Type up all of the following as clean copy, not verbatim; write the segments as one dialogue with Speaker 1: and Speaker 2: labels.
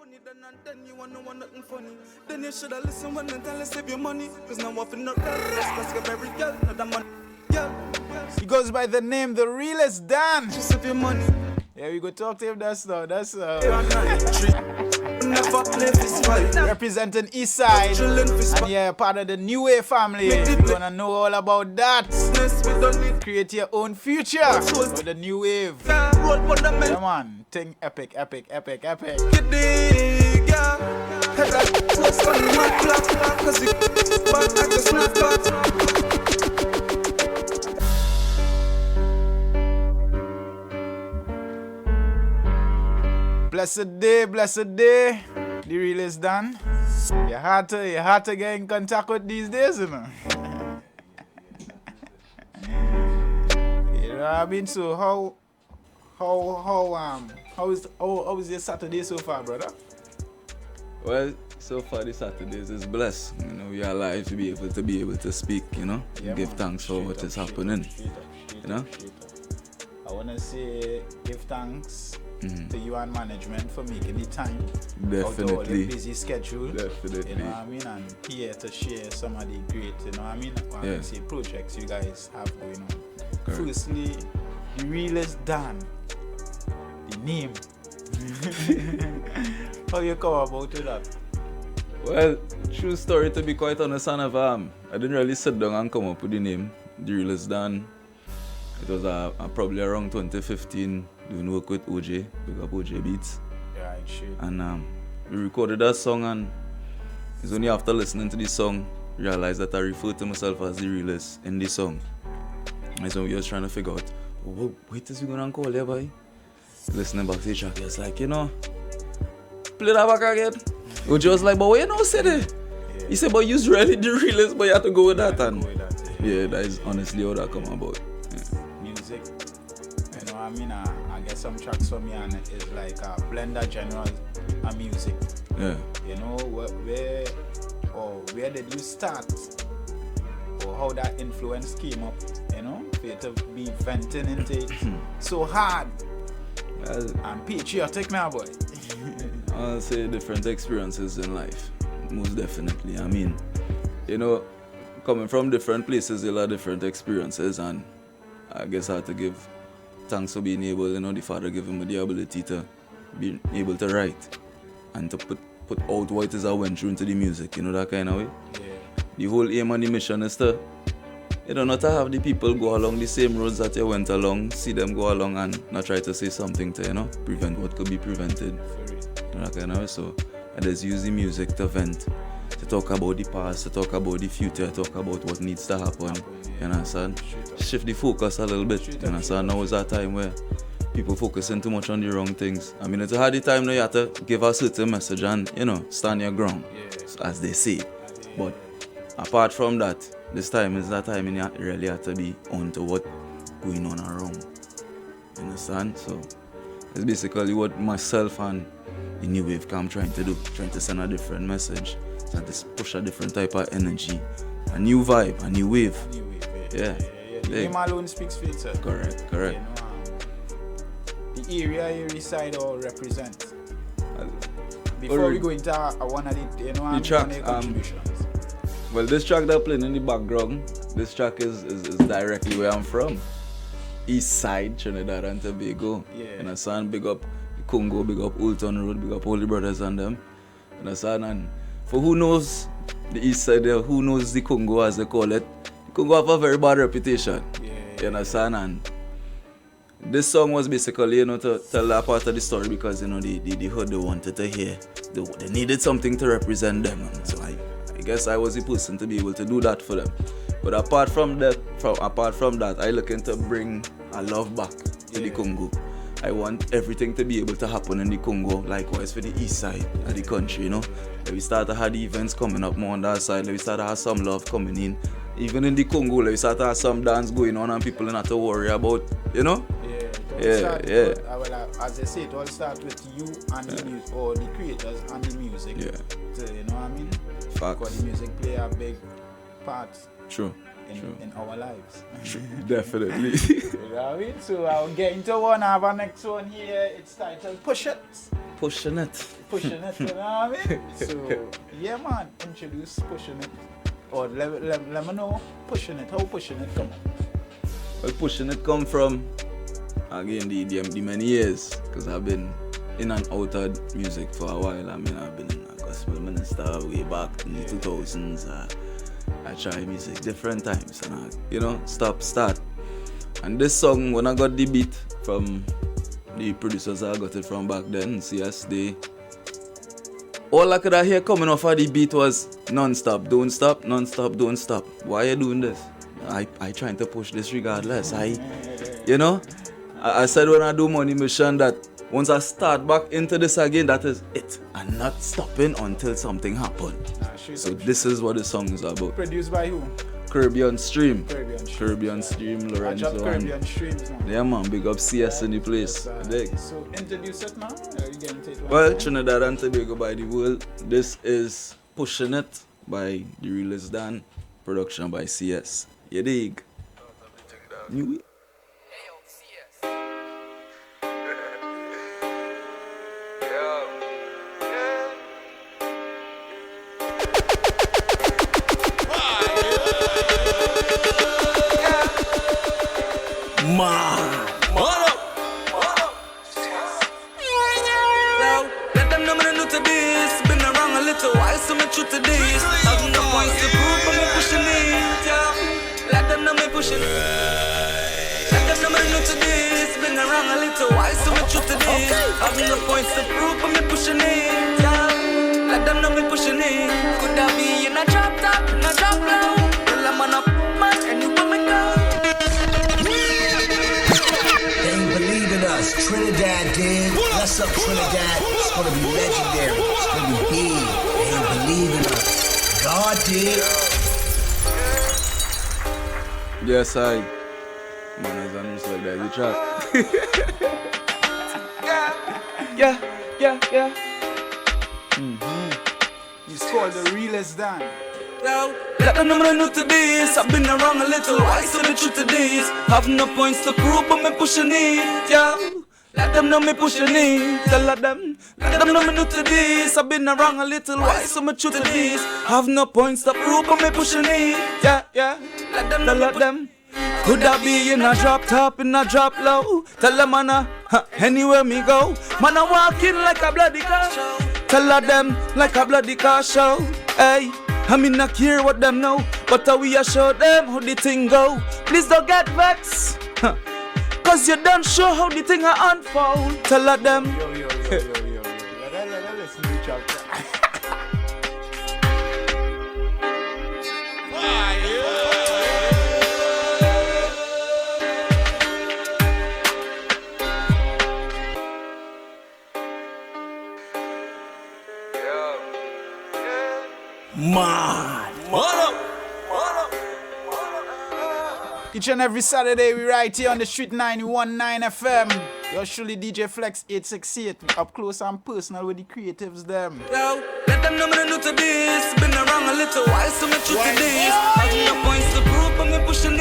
Speaker 1: Funny then you wanna want nothing funny. Then you shoulda listen when they tell you save your money. Cause now I'm finna let's get every girl, another money. Girl.
Speaker 2: He goes by the name The Realest Dan.
Speaker 1: Just save your money.
Speaker 2: Yeah, we go talk to him. That's
Speaker 1: Never live this fight.
Speaker 2: representing East Side. And yeah, part of the New Wave family. You wanna know all about that? Create your own future with the New Wave. Yeah, man. Thing epic. Blessed day. The Realest Dan. You had to get in contact with these days, you know. You know what I mean? So how is your Saturday so far, brother?
Speaker 3: Well, so far this Saturdays is blessed. You know, we are alive to be able to speak, you know,
Speaker 2: Yeah,
Speaker 3: give
Speaker 2: man.
Speaker 3: thanks for what is happening. You know?
Speaker 2: I wanna say give thanks to you and management for making the time out of all
Speaker 3: Definitely.
Speaker 2: the busy schedule.
Speaker 3: Definitely.
Speaker 2: You know what I mean? And here to share some of the great, you know what I mean? I
Speaker 3: Yeah.
Speaker 2: say projects you guys have going on.
Speaker 3: Correct.
Speaker 2: Firstly, The Realest Dan. The name. How you come about with that?
Speaker 3: Well, true story to be quite honest, I didn't really sit down and come up with the name, The Realest Dan. It was probably around 2015, doing work with OJ, big up OJ Beats.
Speaker 2: Yeah, shit.
Speaker 3: And we recorded that song, and it's only after listening to the song, realized that I referred to myself as the realist in the song. And so we was trying to figure out, what is we gonna call there, boy? Listening back to the track, it's like, you know, play that back again. OJ was like, but what you know said it?
Speaker 2: Yeah.
Speaker 3: He said, but you's really the realist, but you have to go with that.
Speaker 2: Go
Speaker 3: And
Speaker 2: with that,
Speaker 3: yeah, that is honestly how that come about.
Speaker 2: Music, you know what I mean? I get some tracks from me and it's like a blender general and music.
Speaker 3: Yeah.
Speaker 2: You know, where did you start? Or how that influence came up, you know? For you to be venting into it so hard
Speaker 3: Well,
Speaker 2: and patriotic now, boy.
Speaker 3: I'll say different experiences in life, most definitely. I mean, you know, coming from different places, you'll have different experiences, and I guess I have to give thanks for being able, you know, the Father giving me the ability to be able to write and to put out what it is I went through into the music, you know, that kind of way.
Speaker 2: Yeah.
Speaker 3: The whole aim and the mission is to, you know, not to have the people go along the same roads that you went along, see them go along and not try to say something to, you know, prevent what could be prevented. You know, that kind of way. So I just use the music to vent, to talk about the past, to talk about the future, to talk about what needs to happen. You understand? Shift the focus a little bit. You understand? Now is that time where people focusing too much on the wrong things. I mean, it's a hard time now you have to give a certain message and, you know, stand your ground, as they say. But apart from that, this time is that time you really have to be on to what going on around. You understand? So it's basically what myself and the New Wave camp trying to do, trying to send a different message, trying to push a different type of energy, a new vibe, a new wave. Yeah.
Speaker 2: The name alone speaks for itself.
Speaker 3: Correct.
Speaker 2: You know, the area you reside or represent. Before we go into one of the, you know,
Speaker 3: the track,
Speaker 2: contributions.
Speaker 3: Well, this track that playing in the background, this track is directly where I'm from. East Side, Trinidad and Tobago.
Speaker 2: Yeah.
Speaker 3: And I sound big up Congo, big up Old Town Road, big up all the brothers and them. And I sound, and for who knows the East Side there, who knows the Congo as they call it, the Congo have a very bad reputation. You understand? And this song was basically, you know, to tell that part of the story because, you know, they heard they wanted to hear. They needed something to represent them. And so I guess I was the person to be able to do that for them. But apart from that, I looking to bring a love back to the Congo. I want everything to be able to happen in the Congo, likewise for the east side of the country, you know. We start to have the events coming up more on that side, we start to have some love coming in. Even in the Congo, we start to have some dance going on and people not to worry about, you know?
Speaker 2: As I say, it all starts with you and the music, or the creators and the music.
Speaker 3: Yeah.
Speaker 2: So, you know what I mean?
Speaker 3: Facts.
Speaker 2: Because the music play a big part
Speaker 3: True.
Speaker 2: in our lives.
Speaker 3: Definitely.
Speaker 2: You know what I mean? So I'll get into one. I have our next one here. It's titled Push It.
Speaker 3: Pushing it.
Speaker 2: Pushing it, you know what I mean? So, yeah, man, introduce pushing it. Or let me know pushing it. How pushing it come?
Speaker 3: Well, pushing it come from, again, the many years. Because I've been in and out of music for a while. I mean, I've been a gospel minister way back in the 2000s. I try music different times. And stop, start. And this song, when I got the beat from the producers I got it from back then, CS, all I could hear coming off of the beat was non-stop, don't stop, non-stop, don't stop. Why are you doing this? I trying to push this regardless. I said when I do Money Mission that once I start back into this again, that is it. I'm not stopping until something happens. So this is what the song is about.
Speaker 2: Produced by who?
Speaker 3: Caribbean Stream,
Speaker 2: Watch
Speaker 3: Lorenzo.
Speaker 2: up Caribbean Streams, man.
Speaker 3: Yeah, man, big up CS in the place.
Speaker 2: So introduce it, man. You getting it
Speaker 3: Well, Trinidad and Tobago by the world. This is Pushing It by The Realest Dan, production by CS. You dig? New
Speaker 1: Let them know me new to this. Been around a little while, so me true to this. Have no points to prove, but me pushing it, yeah. Let them know me pushing it. Let them know me new to this. Been around a little while, so me true to this. Have no points to prove, but me pushing it, yeah. Let them know me pushing it. Could that be in a drop top, in a drop low? Well, I'm on up, man, anywhere me go.
Speaker 4: They ain't believe in us. Trinidad did. Bless up Trinidad. It's gonna be legendary. It's gonna be big. They ain't believe in us. God did.
Speaker 3: Yes, I. Man, as I'm just like that, you chat.
Speaker 1: Yeah.
Speaker 2: It's called The Realest Dan.
Speaker 1: Let them know me new to this. I've been around a little while, so the truth to this. Have no points to prove, but me pushing it, yeah. Let them know me pushing it. Tell them. Let them know me new to this. I've been around a little while, so me true to this. Have no points to prove, but me pushing it, yeah. Let them. Could I be in a drop top, in a drop low? Tell them, man, anywhere me go. Man, I walk in like a bloody car show. Tell them like a bloody car show. Hey, I mean, not care what them know, but we a show them how the thing go. Please don't get vexed, cause you don't show how the thing a unfold. Tell them.
Speaker 2: Yo. Let listen to each other.
Speaker 4: Man.
Speaker 2: Each and every Saturday, we right here on the street 91.9 FM. You're surely DJ Flex 868. Up close and personal with the creatives, them.
Speaker 1: Yo, let them know me new to this. Been around a little while, so me true to this. Have no points to prove, but me pushing it,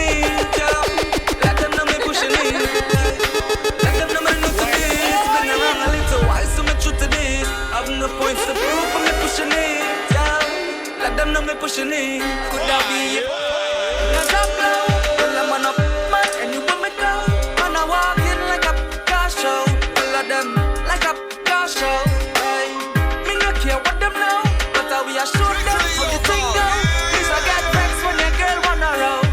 Speaker 1: yeah. Let them know me pushing it. Let them know me new to this. Been around a little while, so me true to this. Have no points to prove, but me pushing it, yeah. Let them know me pushing it. Could that be it? Now drop low. Well, I'm on up, man, anywhere me go. Man, I walk in like a car show. All of them like a car show. Hey, me no care what them know, but we are show them how the thing go. Please I get vexed when your girl run around.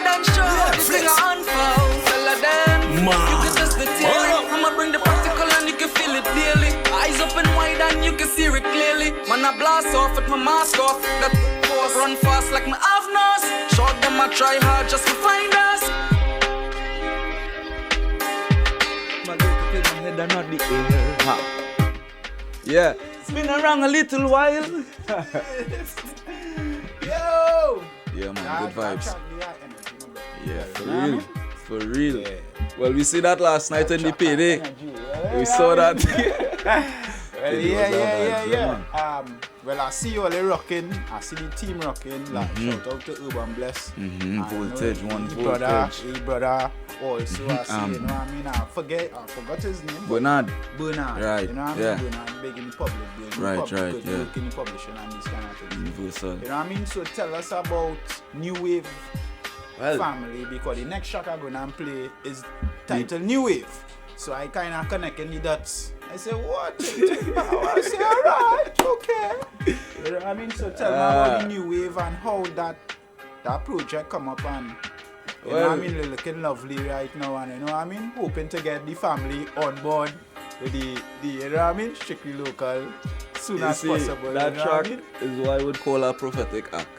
Speaker 1: Then show how the thing unfold. All of them, you can just the theory. I'ma bring the practical and you can feel it daily. Eyes open wide and you can see it clearly. When I blast off with my mask off, that force run fast like my half nose. Short them I try hard just to find us. My girl to take my head and not the air.
Speaker 3: Yeah.
Speaker 1: It's been around a little while.
Speaker 2: Yo!
Speaker 3: Yeah, man, good vibes. Yeah, for
Speaker 2: You know
Speaker 3: real.
Speaker 2: what
Speaker 3: For real.
Speaker 2: Yeah.
Speaker 3: Well, we see that last night in the payday. We saw that.
Speaker 2: Well, yeah. Well, I see you all rocking. I see the team rocking. Like, shout out to Urban Bless.
Speaker 3: Voltage, one
Speaker 2: voltage. Brother. Also, I see, you know what I mean? I forgot his name.
Speaker 3: Bernard.
Speaker 2: Right. You know what I mean?
Speaker 3: Yeah.
Speaker 2: Bernard, big in the public.
Speaker 3: Right, yeah.
Speaker 2: Work in the publishing and this kind of thing.
Speaker 3: Universal.
Speaker 2: You know what I mean? So tell us about New Wave family, because the next track I'm gonna play is titled New Wave. So I kind of connected the dots. I say, what? I say, alright, okay. You know what I mean? So tell me about the New Wave and how that project come up, and you know what I mean, they're looking lovely right now, and you know what I mean, hoping to get the family on board with the you know what I mean, strictly local soon as possible.
Speaker 3: That
Speaker 2: you know
Speaker 3: track
Speaker 2: what I mean?
Speaker 3: is what I would call a prophetic act,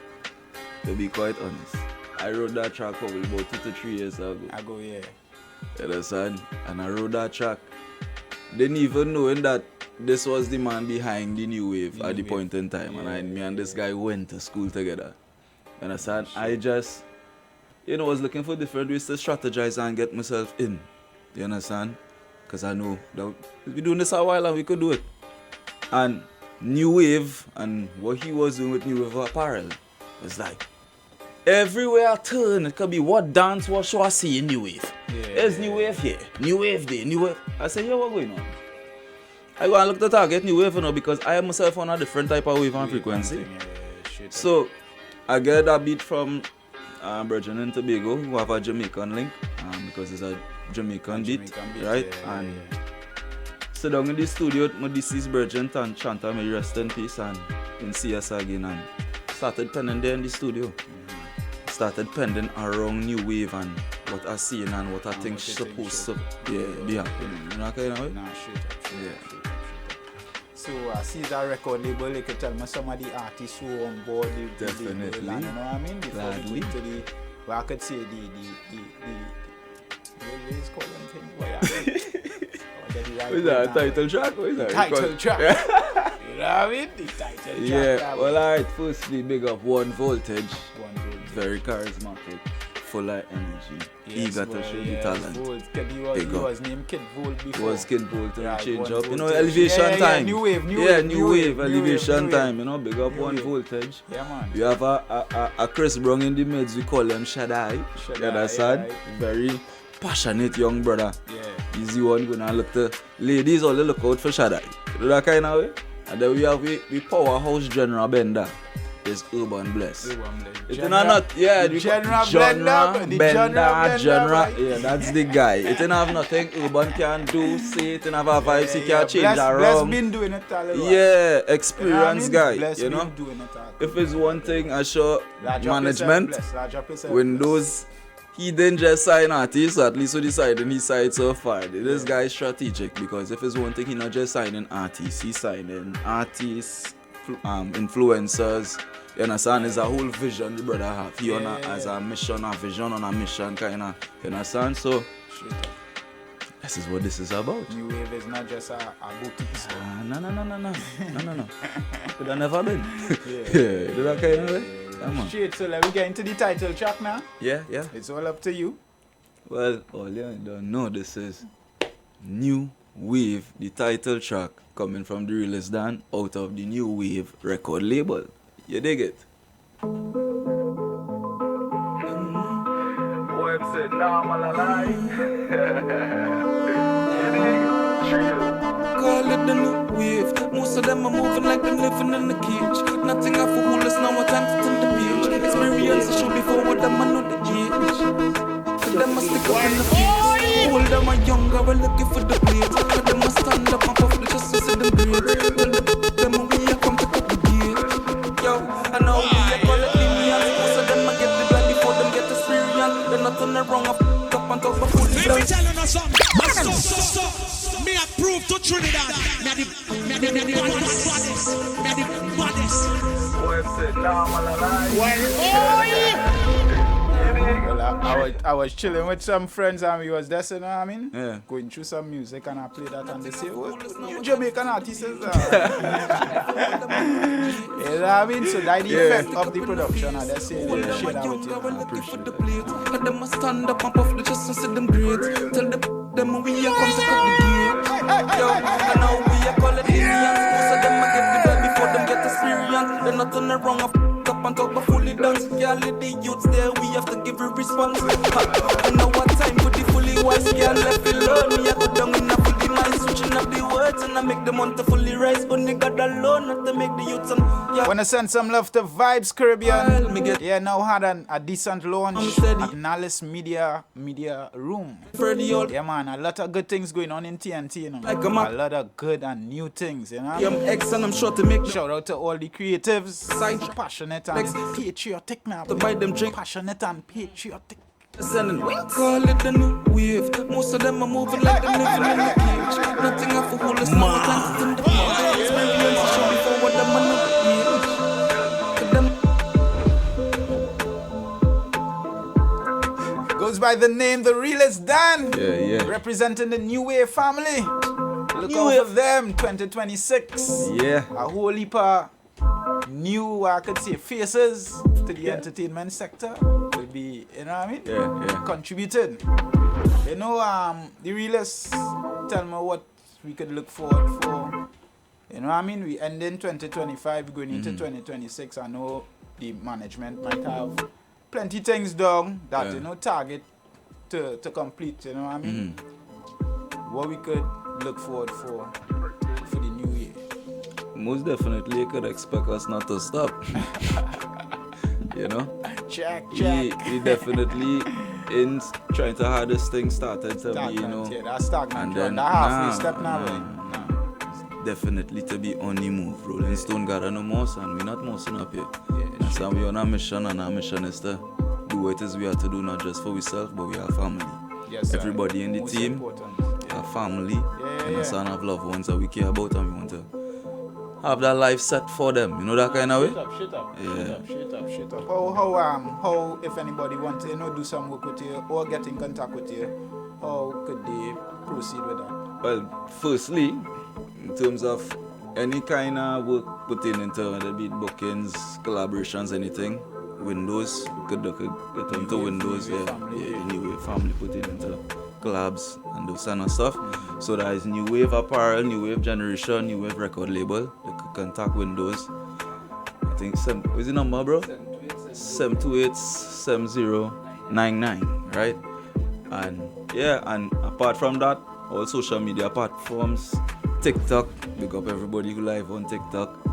Speaker 3: to be quite honest. I wrote that track probably about 2 to 3 years ago.
Speaker 2: Yeah.
Speaker 3: You understand? And I wrote that track. Didn't even knowing that this was the man behind the New Wave at the point in time. And me and this guy went to school together. You understand? I just, was looking for different ways to strategize and get myself in. You understand? Because I know that we've been doing this a while and we could do it. And New Wave and what he was doing with New Wave Apparel was like, everywhere I turn, it could be what dance, what show I see in New Wave. There's New Wave here, New Wave there, New Wave. I say, yo, what's going on? I go and look to target New Wave because I am myself on a different type of wave and frequency. So I get that beat from Virgin and Tobago, who have a Jamaican link, because it's a Jamaican beat, right? And sit down in the studio, my deceased Virgin and Chanta, may rest in peace, and in see us again, and started penning there in the studio. Started pending around New Wave and what I seen and what I think supposed to be happening. You know what kind of way?
Speaker 2: Nah, straight up. So I see that record label, you could tell me some of the artists who are on board the
Speaker 3: Definitely.
Speaker 2: label, and you know what I mean? Before we go to the, well, I could say the what is called them things?
Speaker 3: What is that, title track? What is that?
Speaker 2: Title track. You know what I mean? The title track.
Speaker 3: Yeah, well, alright, firstly, big up One Voltage. Very charismatic, full of energy, eager to show the talent.
Speaker 2: He was named Kid Volt before.
Speaker 3: He was Kid Volt to change up. Elevation time.
Speaker 2: New Wave,
Speaker 3: elevation time. Big up One Voltage.
Speaker 2: Yeah, man.
Speaker 3: You have a Chris Brown in the mids, we call him Shaddai. You understand?
Speaker 2: Yeah.
Speaker 3: Very passionate young brother.
Speaker 2: Yeah.
Speaker 3: He's the one gonna look to ladies all look out for Shaddai. You know that kind of way? And then we have the powerhouse General Bender. Is Urban Bless. It's not the genre. Yeah, that's the guy. It didn't have nothing Urban can do, say it, didn't have a vibes, he can change around.
Speaker 2: Bless been doing it all along.
Speaker 3: Yeah, experienced guy,
Speaker 2: Bless
Speaker 3: you know.
Speaker 2: Been doing it all.
Speaker 3: If it's one thing I show management, when those he didn't just sign artists, so at least we decided he side so far. This guy is strategic because if it's one thing, he not just signing artists, he's signing artists, influencers. You understand? It's a whole vision the brother have. He on as a mission, a vision on a mission kind of. You understand? So this is what this is about.
Speaker 2: New Wave is not just a boutique store.
Speaker 3: No. Could have never been. Yeah. Do that kind of way?
Speaker 2: Straight. So let me get into the title track now.
Speaker 3: Yeah.
Speaker 2: It's all up to you.
Speaker 3: Well, all you don't know, this is New Wave, the title track coming from the realest Dan out of the New Wave record label. You dig it?
Speaker 1: Website normal alive. Call it the New Wave. Most of them are moving like them living in a cage. Nothing I for coolest now, what time to turn the page. Experience I should be forward them, I know the age. For them I stick up in the face. All them are younger, we're looking for the blades. For them I stand up and puff the just to see them grades. Them are we come to cut the gate. Yo, I know we are calling me. Most of them I get the blood before them get experience. They're not on the wrong up on top of food.
Speaker 5: Let me tell you something. So. Me approve to Trinidad. Me the baddest.
Speaker 1: Website normal alive.
Speaker 2: Well, I was chilling with some friends and we was there, you know what I mean?
Speaker 3: Yeah.
Speaker 2: Going through some music and I play that and they say, well, new Jamaican artists is that? You know what I mean? So that's the effect of the production and they say, share that with you. I appreciate it.
Speaker 1: Let them stand up and puff the chest and see them great. Tell them we are come to cut the gate. Yo, I know we are calling Indians. Then nothing wrong, I f***ed up and talk but fully dance. Girl, the youths there, we have to give a response. I know what time for the fully wise girl left alone. Me, I go down in a fully mind, switching up the words, and I make them want to fully rise. But nigga alone, not to make the youths and
Speaker 2: Wanna send some love to Vibes Caribbean? Yeah, now had a decent launch at Nallis Media Room. Yeah, man, a lot of good things going on in TNT, you know.
Speaker 1: Like
Speaker 2: a lot of good and new things, you know.
Speaker 1: I'm ex and I'm sure to make
Speaker 2: Shout out to all the creatives, passionate and patriotic, man.
Speaker 1: to buy them drink.
Speaker 2: Passionate and patriotic.
Speaker 1: Sending call it the new wave. Most of them are moving like them living in a cage. Nothing off a whole us now. Planted in the page. Experience to show me for what them are not
Speaker 2: Goes by the name The Realest Dan.
Speaker 3: Yeah.
Speaker 2: Representing the New Wave family. Look
Speaker 1: New
Speaker 2: out
Speaker 1: Wave.
Speaker 2: for them, 2026.
Speaker 3: Yeah.
Speaker 2: A whole heap of new, I could say, faces to the entertainment sector will be, you know what I mean?
Speaker 3: Yeah.
Speaker 2: Contributing. You know, the Realest tell me what we could look forward for. You know what I mean? We end in 2025, going into 2026. I know the management might have plenty things done that, you know, target to complete, you know what I mean? What we could look forward for the new year.
Speaker 3: Most definitely, you could expect us not to stop. You know?
Speaker 2: Check.
Speaker 3: We definitely in trying to have this thing started to be, you know.
Speaker 2: Yeah, that's stagnant.
Speaker 3: And then
Speaker 2: that halfway step now.
Speaker 3: definitely to be on the move. Rolling Stone got no more, and we're not mousing up here. So we're on a mission, and our mission is to do what it is we have to do, not just for ourselves, but we are family.
Speaker 2: Yes,
Speaker 3: everybody in the
Speaker 2: most
Speaker 3: team,
Speaker 2: important.
Speaker 3: our family, and a son of loved ones that we care about, and we want to have that life set for them. You know that kind of way?
Speaker 2: Shut up. How, if anybody wants to, you know, do some work with you or get in contact with you, how could they proceed with that?
Speaker 3: Well, firstly, in terms of any kind of work put into whether it be bookings, collaborations, anything, Windows, could get onto Windows, New Wave family put it into collabs and those kind of stuff. So that is New Wave Apparel, New Wave Generation, New Wave Record Label. They could contact Windows. I think what's the number, bro? 728-7099, right? And apart from that, all social media platforms, TikTok, big up everybody who live on TikTok,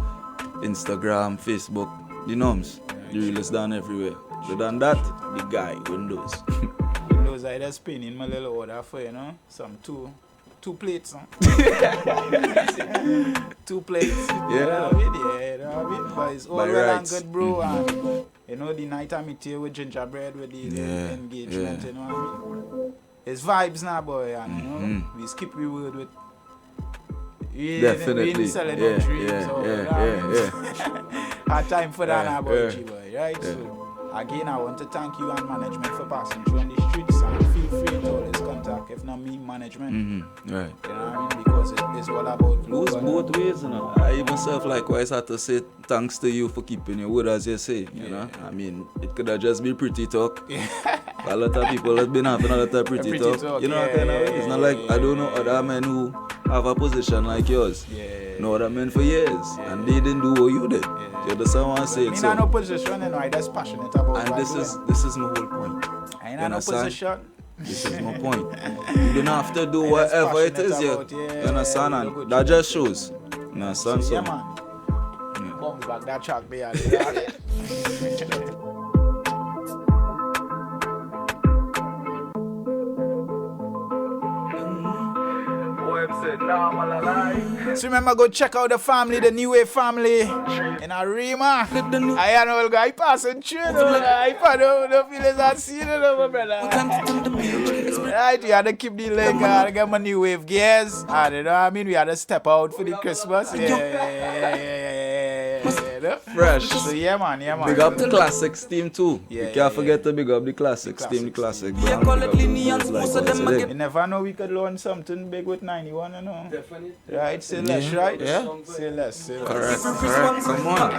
Speaker 3: Instagram, Facebook, the norms, the realest done everywhere. Other than that, the guy, Windows.
Speaker 2: Windows, I just spinning my little order for, you know, some two plates, huh? 2 plates.
Speaker 3: Yeah.
Speaker 2: You know what I mean? But it's all
Speaker 3: By
Speaker 2: well and
Speaker 3: rights.
Speaker 2: good, bro. And you know, the night I meet here with gingerbread with the engagement, you know what I mean? It's vibes now, boy, and you know, we skip the word with. We
Speaker 3: Definitely.
Speaker 2: ain't selling no dreams. Hard time for that now, boy, G-boy, right?
Speaker 3: Yeah.
Speaker 2: So, again, I want to thank you and management for passing through on the streets, and feel free to always contact, if not me, management.
Speaker 3: Right.
Speaker 2: You know what I mean? Because it's all about
Speaker 3: Goes both ways, you know. I even self likewise had to say thanks to you for keeping your word, as you say. You know, I mean, it could have just been pretty talk. A lot of people have been having a lot of pretty talk. You know, kind of way. It's not like I don't know other men who have a position like yours. No other men for years, and they didn't do what you did. You understand what I'm saying?
Speaker 2: I'm in no position, you know, I'm just passionate about
Speaker 3: and
Speaker 2: what
Speaker 3: this is my whole point.
Speaker 2: I ain't in no position.
Speaker 3: This is my point. You don't have to do whatever it is, you understand? And that just shows. You understand?
Speaker 2: So, yeah, man. Bounce back that track there. So remember, go check out the family, the New Wave family in Arima. I am all guy passing through. I don't feel as I see it, my brother. Right, we had to keep the link, get my New Wave gears. And you know what I mean? We had to step out for the Christmas.
Speaker 3: Fresh.
Speaker 2: So yeah, man.
Speaker 3: Big up the Classics team too. You can't forget to big up the Classics team, the Classic.
Speaker 2: You never know we could learn something big with 91, you know.
Speaker 6: Definitely.
Speaker 2: Right, say less, right?
Speaker 3: Yeah.
Speaker 2: Say less.
Speaker 3: Correct. Come on.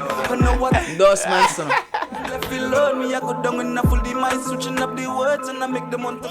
Speaker 3: Endorsements, son.
Speaker 1: Left alone, me I go down and I pull the mic, switching up the words and I make them want to